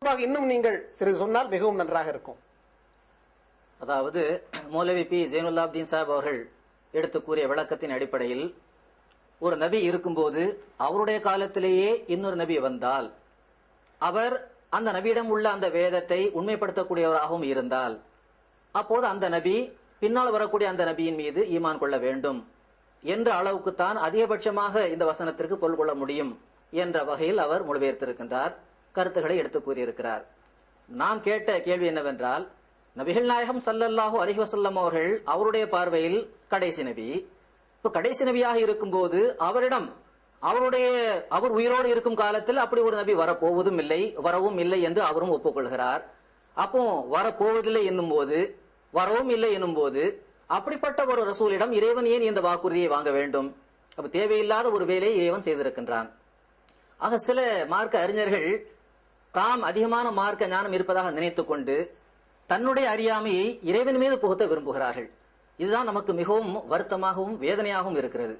குறிப்பாக இன்னும் நீங்கள் சிறிது சொன்னால் மிகவும் நன்றாக இருக்கும். அதாவது மௌலவி பி ஜெயினுல்லாப்தீன் சாஹிப் அவர்கள் எடுத்து கூறிய விளக்கத்தின் அடிப்படையில் ஒரு நபி இருக்கும்போது அவருடைய காலத்திலேயே இன்னொரு நபி வந்தால் அவர் அந்த நபியிடம் உள்ள அந்த வேதத்தை உண்மைப்படுத்தக்கூடியவராகவும் இருந்தால் அப்போது அந்த நபி பின்னால் வரக்கூடிய அந்த நபியின் மீது ஈமான் கொள்ள வேண்டும் என்ற அளவுக்குத்தான் அதிகபட்சமாக இந்த வசனத்திற்கு பொருள் கொள்ள முடியும் என்ற வகையில் அவர் மொழிபெயர்த்திருக்கின்றார், கருத்துக்களை எடுத்து கூறியிருக்கிறார். நாம் கேட்ட கேள்வி என்னவென்றால், நபிகள் நாயகம் ஸல்லல்லாஹு அலைஹி வஸல்லம் அவர்கள் அவருடைய பார்வையில் கடைசி நபி. இப்ப கடைசி நபியாக இருக்கும்போது அவரிடம் அவர் உயிரோடு இருக்கும் காலத்தில் அப்படி ஒரு நபி வரப்போவதும் இல்லை, வரவும் இல்லை என்று அவரும் ஒப்புக்கொள்கிறார். அப்போ வரப்போவதில்லை என்னும் போது, வரவும் இல்லை என்னும் போது, அப்படிப்பட்ட ஒரு ரசூலிடம் இறைவன் ஏன் இந்த வாக்குறுதியை வாங்க வேண்டும்? அப்ப தேவையில்லாத ஒரு வேலையை இறைவன் செய்திருக்கின்றான். ஆக சில மார்க்க அறிஞர்கள் தாம் அதிகமான மார்க்க ஞானம் இருப்பதாக நினைத்துக் கொண்டு தன்னுடைய அறியாமையை இறைவன் மீது புகுத்த விரும்புகிறார்கள். இதுதான் நமக்கு மிகவும் வருத்தமாகவும் வேதனையாகவும் இருக்கிறது.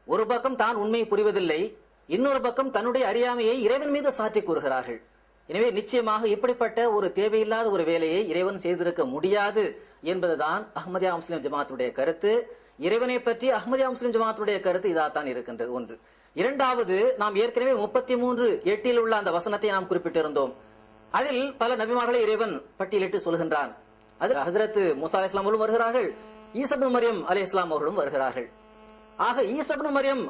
ஒரு பக்கம் தான் உண்மையை புரிவதில்லை, இன்னொரு பக்கம் தன்னுடைய அறியாமையை இறைவன் மீது சாற்றி கூறுகிறார்கள். எனவே நிச்சயமாக இப்படிப்பட்ட ஒரு தேவையில்லாத ஒரு வேலையை இறைவன் செய்திருக்க முடியாது என்பதுதான் அஹ்மதியா முஸ்லிம் ஜமாத்துடைய கருத்து. இறைவனை பற்றி அஹ்மதியா முஸ்லிம் ஜமாத்துடைய கருத்து இதாத்தான் இருக்கின்றது. ஒன்று. இரண்டாவது, நாம் ஏற்கனவே 33:8 உள்ள அந்த வசனத்தை நாம் குறிப்பிட்டிருந்தோம். அதில் பல நபிமார்களை இறைவன் பட்டியலிட்டு சொல்கின்றான். அதில் ஹஜ்ரத் மூசா அலைஹிஸ்ஸலாம் அவர்களும் வருகிறார்கள், ஈசா இப்னு மரியம் அலைஹிஸ்ஸலாம் அவர்களும் வருகிறார்கள். ஆக ஈசா இப்னு மரியம்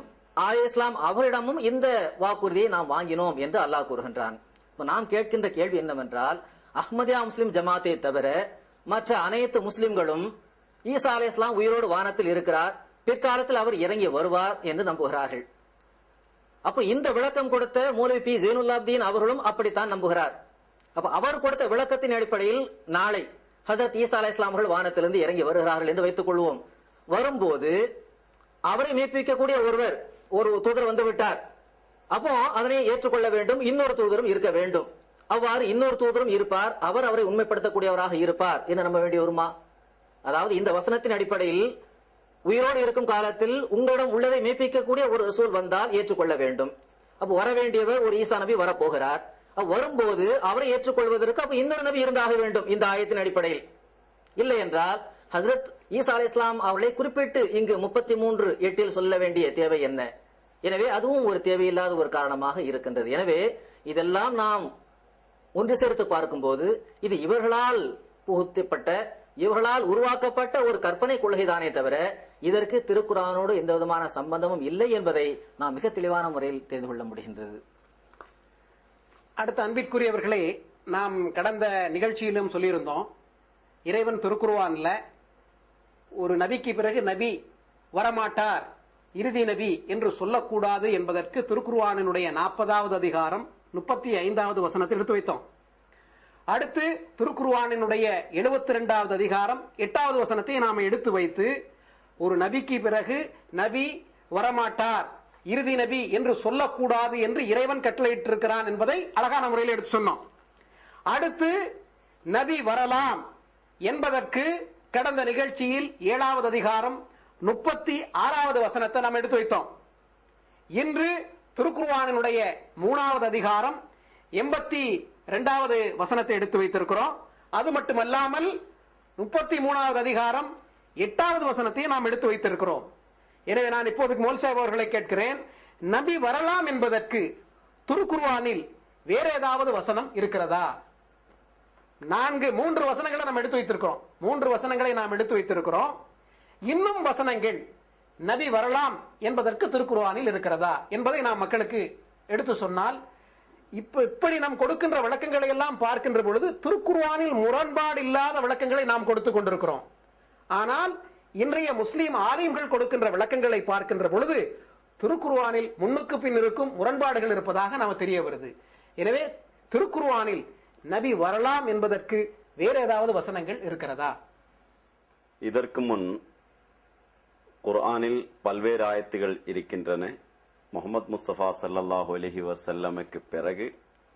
அலைஹிஸ்ஸலாம் அவரிடமும் இந்த வாக்குறுதியை நாம் வாங்கினோம் என்று அல்லாஹ் கூறுகின்றான். நாம் கேட்கின்ற கேள்வி என்னவென்றால், அஹ்மதியா முஸ்லிம் ஜமாத்தை தவிர மற்ற அனைத்து முஸ்லிம்களும் ஈசா அலைஹிஸ்ஸலாம் உயிரோடு வானத்தில் இருக்கிறார், பிற்காலத்தில் அவர் இறங்கி வருவார் என்று நம்புகிறார்கள். அப்ப இந்த விளக்கம் கொடுத்த மௌலவி பி ஜெயினுல்லாப்தீன் அவர்களும் அப்படித்தான் நம்புகிறார். அப்ப அவர் கொடுத்த விளக்கத்தின் அடிப்படையில் நாளை ஹஜரத் ஈசா அலைஹிஸ்ஸலாம் அவர்கள் வானத்திலிருந்து இறங்கி வருகிறார்கள் என்று வைத்துக் கொள்வோம். வரும்போது அவரை மெய்ப்பிக்கக்கூடிய ஒரு தூதர் வந்து விட்டார். அப்போ அதனை ஏற்றுக்கொள்ள வேண்டும், இன்னொரு தூதரும் இருக்க வேண்டும். அவ்வாறு இன்னொரு தூதரும் இருப்பார், அவரை உண்மைப்படுத்தக்கூடியவராக இருப்பார் என்று நம்ப வேண்டி வருமா? அதாவது இந்த வசனத்தின் அடிப்படையில் உயிரோடு இருக்கும் காலத்தில் உங்களிடம் உள்ளதை மெய்ப்பிக்கக்கூடிய ஒரு ரசூல் வந்தால் ஏற்றுக்கொள்ள வேண்டும். அப்ப வர வேண்டியவர் ஒரு ஈசா நபி வரப்போகிறார். வரும்போது அவரை ஏற்றுக்கொள்வதற்கு அப்ப இன்னொரு நபி இருந்தாக வேண்டும் இந்த ஆயத்தின் அடிப்படையில். இல்லை என்றால் ஹஜ்ரத் ஈசா அலைஹிஸ்ஸலாம் அவர்களை குறிப்பிட்டு இங்கு 33:8 சொல்ல வேண்டிய தேவை என்ன? எனவே அதுவும் ஒரு தேவையில்லாத ஒரு காரணமாக இருக்கின்றது. எனவே இதெல்லாம் நாம் ஒன்று சேர்த்து பார்க்கும்போது இது இவர்களால் புகுத்தப்பட்ட, இவர்களால் உருவாக்கப்பட்ட ஒரு கற்பனை கொள்கைதானே தவிர இதற்கு திருக்குர்ஆனோடு எந்த விதமான சம்பந்தமும் இல்லை என்பதை நாம் மிக தெளிவான முறையில் தெரிந்து கொள்ள முடிகின்றது. அடுத்த அன்பிற்குரியவர்களே, நாம் கடந்த நிகழ்ச்சியிலும் சொல்லியிருந்தோம், இறைவன் திருக்குர்ஆன்ல ஒரு நபிக்கு பிறகு நபி வரமாட்டார், இறுதி நபி என்று சொல்லக்கூடாது என்பதற்கு திருக்குர்ஆனினுடைய 40வது அதிகாரம் 35வது வசனத்தை எடுத்து வைத்தோம். அடுத்து திருக்குர்ஆனினுடைய 72வது அதிகாரம் 8வது வசனத்தை நாம எடுத்து வைத்து ஒரு நபிக்கு பிறகு நபி வரமாட்டார், இறுதி நபி என்று சொல்லக்கூடாது என்று இறைவன் கட்டளையிட்டிருக்கிறான் என்பதை அழகான முறையில் எடுத்து சொன்னோம். அடுத்து நபி வரலாம் என்பதற்கு கடந்த நிகழ்ச்சியில் 7வது அதிகாரம் 36வது வசனத்தை நாம் எடுத்து வைத்தோம். இன்று திருக்குர்ஆனினுடைய 3வது அதிகாரம் 82வது வசனத்தை எடுத்து வைத்திருக்கிறோம். அது மட்டுமல்லாமல் 33வது அதிகாரம் 8வது வசனத்தையும் நாம் எடுத்து வைத்திருக்கிறோம். எனவே நான் இப்போதைக்கு மௌல் சாஹிப் அவர்களை கேட்கிறேன், நபி வரலாம் என்பதற்கு திருக்குர்ஆனில் வேற ஏதாவது வசனம் இருக்கிறதா? 3 வசனங்களை நாம் எடுத்து வைத்திருக்கிறோம். 3 வசனங்களை நாம் எடுத்து வைத்திருக்கிறோம். இன்னும் வசனங்கள் நபி வரலாம் என்பதற்கு திருக்குர்ஆனில் இருக்கிறதா என்பதை நாம் மக்களுக்கு எடுத்து சொன்னால், இப்படி நாம் கொடுக்கின்ற விளக்கங்களை எல்லாம் பார்க்கின்ற பொழுது திருக்குர்ஆனில் முரண்பாடு இல்லாத விளக்கங்களை நாம் கொடுத்துக் கொண்டிருக்கிறோம். ஆனால் இன்றைய முஸ்லிம் ஆலிம்கள் கொடுக்கின்ற விளக்கங்களை பார்க்கின்ற பொழுது திருக்குர்ஆனில் முன்னுக்கு பின் இருக்கும் முரண்பாடுகள் இருப்பதாக நாம் தெரிய வருது. எனவே திருக்குர்ஆனில் நபி வரலாம் என்பதற்கு வேற ஏதாவது வசனங்கள் இருக்கிறதா? இதற்கு முன் குர்ஆனில் பல்வேறு ஆயத்துகள் இருக்கின்றன. முஹம்மது முஸ்தபா ஸல்லல்லாஹு அலைஹி வஸல்லமுக்கு பிறகு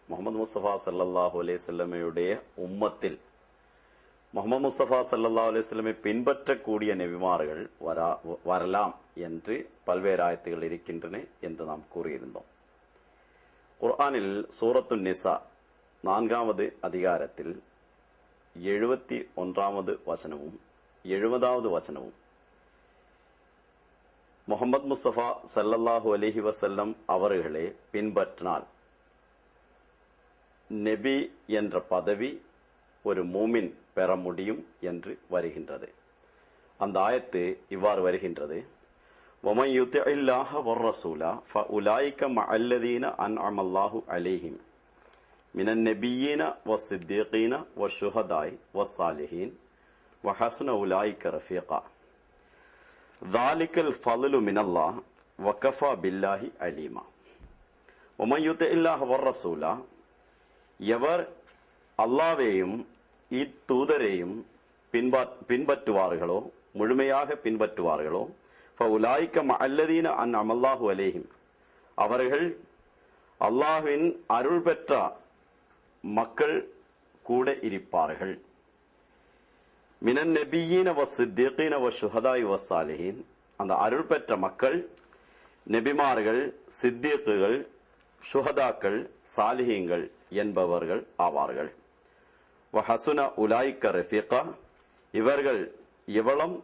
முஹம்மது முஸ்தபா ஸல்லல்லாஹு அலைஹி வஸல்லமுடைய உம்மத்தில் முஹம்மது முஸ்தபா ஸல்லல்லாஹு அலைஹி வஸல்லமை பின்பற்றக்கூடிய நபிமார்கள் வரலாம் என்று பல்வேறு ஆயத்துகள் இருக்கின்றன என்று நாம் கூறியிருந்தோம். குர்ஆனில் சூரத்து நிசா 4வது அதிகாரத்தில் 71வது வசனமும் 70வது வசனமும் முஹம்மது முஸ்தபா ஸல்லல்லாஹு அலைஹி வஸல்லம் அவர்களை பின்பற்றினால் நபி என்ற பதவி ஒரு மூமின் பெற முடியும் என்று வருகின்றது. அந்த ஆயத்து இவ்வாறு வருகின்றது: وَمَنْ يُطِعِ اللَّهَ وَالرَّسُولَ فَأُولَئِكَ مَعَ الَّذِينَ أَنْعَمَ اللَّهُ عَلَيْهِمْ مِنَ النَّبِيِّينَ وَالصِّدِّيقِينَ وَالشُّهَدَاءِ وَالصَّالِحِينَ وَحَسُنَ أُولَئِكَ رَفِيقًا ذَلِكَ الْفَضْلُ مِنَ اللَّهِ وَكَفَى بِاللَّهِ عَلِيمًا. وَمَنْ يُطِعِ اللَّهَ وَالرَّسُولَ எவர் அல்லாஹ்வையும் இத்தூதரையும் பின்பற்றுவார்களோ, முழுமையாக பின்பற்றுவார்களோ, ஃபஉலாயிக மஅல்லதீன அன்அம அல்லாஹு அலைஹிம், அவர்கள் அல்லாஹ்வின் அருள் பெற்ற மக்கள் கூட இருப்பார்கள். மினன் நபியீன வஸ்ஸித்தீகீன வஷ்ஷுஹதாஇ வஸ்ஸாலிஹீன், அந்த அருள் பெற்ற மக்கள் நபிமார்கள், சித்தீக்குகள், ஷுஹதாக்கள், சாலிஹீன்கள் என்பவர்கள் ஆவார்கள். வஹசுன உலாயிக்க ரஃபீகா, இவர்கள் எவ்வளம்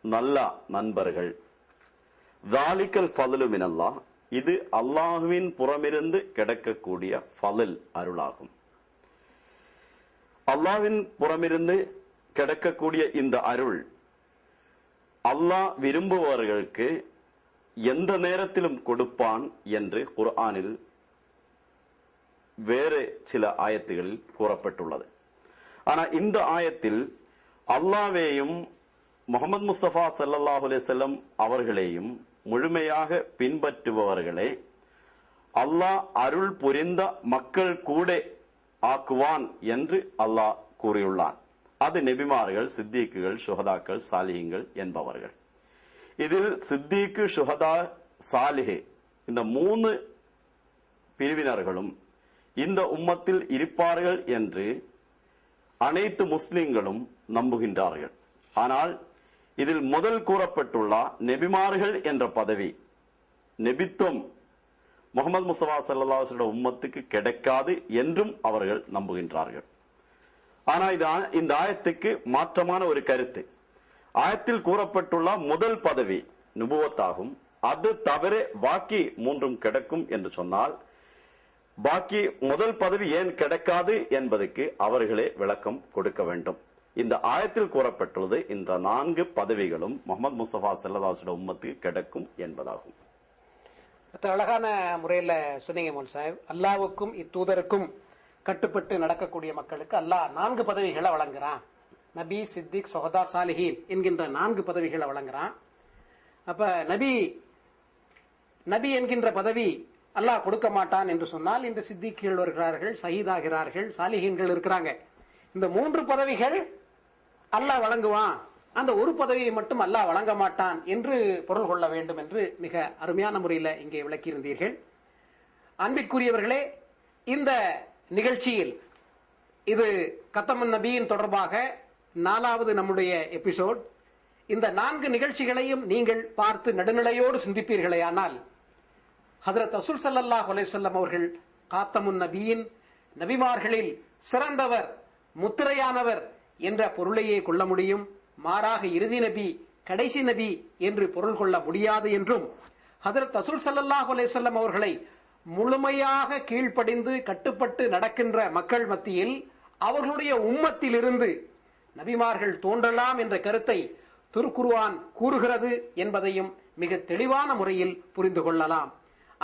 நல்ல நண்பர்கள். தாலிக்கல் ஃபதுலு மினல்லாஹ், இது அல்லாஹுவின் புறமிருந்து கிடைக்கக்கூடிய ஃபதுல், அருளாகும். அல்லாஹ்வின் புறமிருந்து கிடைக்கக்கூடிய இந்த அருள் அல்லாஹ் விரும்புபவர்களுக்கு எந்த நேரத்திலும் கொடுப்பான் என்று குர்ஆனில் வேறு சில ஆயத்துகளில் கூறப்பட்டுள்ளது. ஆனா இந்த ஆயத்தில் அல்லாஹ்வையும் முஹம்மது முஸ்தபா ஸல்லல்லாஹு அலைஹி வஸல்லம் அவர்களையும் முழுமையாக பின்பற்றுபவர்களே அல்லாஹ் அருள் புரிந்த மக்கள் கூட ஆக்குவான் என்று அல்லாஹ் கூறியுள்ளான். அது நபிமார்கள், சித்திக்குகள், ஷுஹதாக்கள், சாலிஹீன்கள் என்பவர்கள். இதில் சித்திக்கு, ஷுஹதா, சாலிஹே இந்த 3 பிரிவினர்களும் இந்த உம்மத்தில் இருப்பார்கள் என்று அனைத்து முஸ்லிம்களும் நம்புகின்றார்கள். ஆனால் இதில் முதல் கூறப்பட்டுள்ள நபிமார்கள் என்ற பதவி, நபித்துவம் முஹம்மது முஸ்தபா ஸல்லல்லாஹு அலைஹி வஸல்லம் உம்மத்துக்கு கிடைக்காது என்றும் அவர்கள் நம்புகின்றார்கள். ஆனால் இந்த ஆயத்துக்கு மாற்றமான ஒரு கருத்து. ஆயத்தில் கூறப்பட்டுள்ள முதல் பதவி நுபுவத்தாகும். அது தவிர பாக்கி 3ம் கிடைக்கும் என்று சொன்னால், பாக்கி முதல் பதவி ஏன் கிடைக்காது என்பதற்கு அவர்களே விளக்கம் கொடுக்க வேண்டும். இந்த ஆயத்தில் கூறப்பட்டுள்ளது இந்த 4 பதவிகளும் முஹம்மது முஸ்தபா ஸல்லல்லாஹு அலைஹி வஸல்லம் உம்மத்துக்கு கிடைக்கும் என்பதாகும். அழகான முறையில் சொன்னீங்க மோல் சாஹிப். அல்லாஹ்வுக்கும் இத்தூதருக்கும் கட்டுப்பட்டு நடக்கக்கூடிய மக்களுக்கு அல்லாஹ் 4 பதவிகளை வழங்குறான். நபி, சித்திக், ஷுஹதா, சாலிஹீன் என்கின்ற 4 பதவிகளை வழங்குறான். அப்ப நபி என்கின்ற பதவி அல்லாஹ் கொடுக்க மாட்டான் என்று சொன்னால், இந்த சித்திக்குகள் வருகிறார்கள், ஷஹீதாகிறார்கள், சாலிஹீன்கள் இருக்கிறாங்க. இந்த 3 பதவிகள் அல்லாஹ் வழங்குவான், அந்த ஒரு பதவியை மட்டும் அல்லாஹ் வழங்க மாட்டான் என்று பொருள் கொள்ள வேண்டும் என்று மிக அருமையான முறையில் இங்கே விளக்கியிருந்தீர்கள். அன்பிற்குரியவர்களே, இந்த நிகழ்ச்சியில் இது கத்தமுன் நபியின் தொடர்பாக 4வது நம்முடைய எபிசோட். இந்த 4 நிகழ்ச்சிகளையும் நீங்கள் பார்த்து நடுநிலையோடு சிந்திப்பீர்களேயானால், ஹஜ்ரத் ரசூல் ஸல்லல்லாஹு அலைஹி வஸல்லம் அவர்கள் காத்தமுன் நபியின், நபிமார்களில் சிறந்தவர், முத்திரையானவர் என்ற பொருளையே கொள்ள முடியும். மாறாக இறுதி நபி, கடைசி நபி என்று பொருள் கொள்ள முடியாது என்றும், ஹஜ்ரத் ரசூல் ஸல்லல்லாஹு அலைஹி வஸல்லம் அவர்களை முழுமையாக கீழ்ப்படிந்து கட்டுப்பட்டு நடக்கின்ற மக்கள் மத்தியில் அவர்களுடைய உம்மத்திலிருந்து நபிமார்கள் தோன்றலாம் என்ற கருத்தை திருக்குர்ஆன் கூறுகிறது என்பதையும் மிக தெளிவான முறையில் புரிந்து கொள்ளலாம்.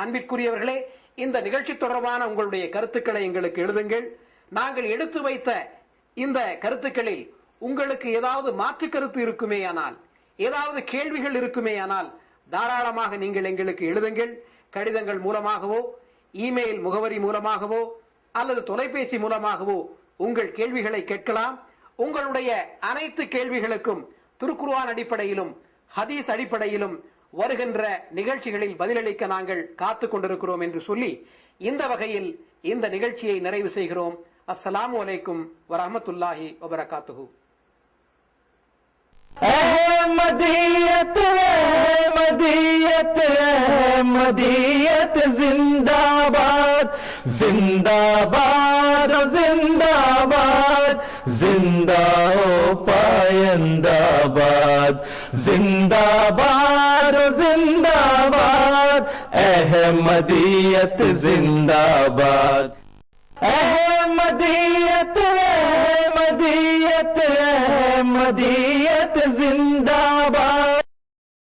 அன்பிற்குரியவர்களே, இந்த நிகழ்ச்சி தொடர்பான உங்களுடைய கருத்துக்களை எங்களுக்கு எழுதுங்கள். நாங்கள் எடுத்து வைத்த இந்த கருத்துக்களில் உங்களுக்கு ஏதாவது மாற்று கருத்து இருக்குமேயானால், ஏதாவது கேள்விகள் இருக்குமேயானால் தாராளமாக நீங்கள் எங்களுக்கு எழுதுங்கள். கடிதங்கள் மூலமாகவோ, இமெயில் முகவரி மூலமாகவோ அல்லது தொலைபேசி மூலமாகவோ உங்கள் கேள்விகளை கேட்கலாம். உங்களுடைய அனைத்து கேள்விகளுக்கும் திருக்குர்ஆன் அடிப்படையிலும் ஹதீஸ் அடிப்படையிலும் வருகின்ற நிகழ்ச்சிகளில் பதிலளிக்க நாங்கள் காத்துக் கொண்டிருக்கிறோம் என்று சொல்லி இந்த வகையில் இந்த நிகழ்ச்சியை நிறைவு செய்கிறோம். அஸ்ஸலாமு அலைக்கும் வரஹ்மத்துல்லாஹி வபரகாத்துஹு. मदीयत जिंदाबाद जिंदाबाद जिंदाबाद जिंदा हो पायंदाबाद जिंदाबाद जिंदाबाद अहमदियत जिंदाबाद अहमदियत अहमदियत अहमदियत